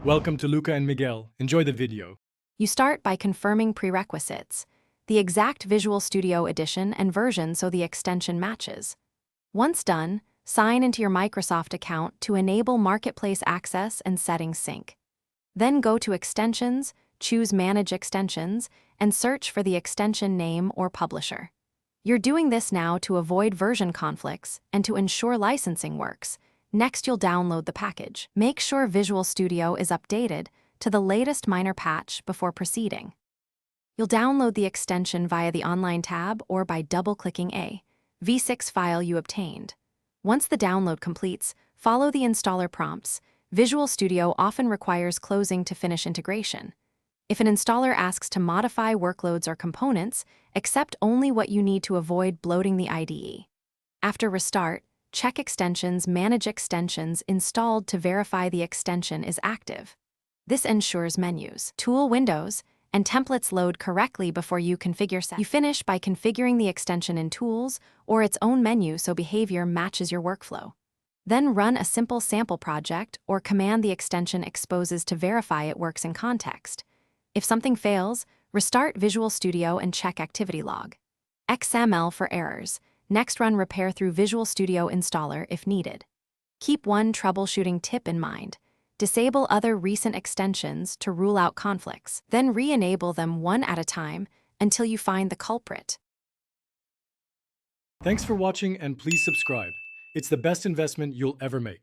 Welcome to Luca and Miguel. Enjoy the video. You start by confirming prerequisites, the exact Visual Studio edition and version so the extension matches. Once done, sign into your Microsoft account to enable Marketplace access and settings sync. Then go to Extensions, choose Manage Extensions, and search for the extension name or publisher. You're doing this now to avoid version conflicts and to ensure licensing works. Next, you'll download the package. Make sure Visual Studio is updated to the latest minor patch before proceeding. You'll download the extension via the Online tab or by double-clicking a v6 file you obtained. Once the download completes, follow the installer prompts. Visual Studio often requires closing to finish integration. If an installer asks to modify workloads or components, accept only what you need to avoid bloating the IDE. After restart, check Extensions, Manage Extensions installed to verify the extension is active. This ensures menus, tool windows, and templates load correctly before you configure settings. You finish by configuring the extension in Tools or its own menu so behavior matches your workflow. Then run a simple sample project or command the extension exposes to verify it works in context. If something fails, restart Visual Studio and check activity log. XML for errors. Next, run repair through Visual Studio installer if needed. Keep one troubleshooting tip in mind. Disable other recent extensions to rule out conflicts. Then re-enable them one at a time until you find the culprit. Thanks for watching and please subscribe. It's the best investment you'll ever make.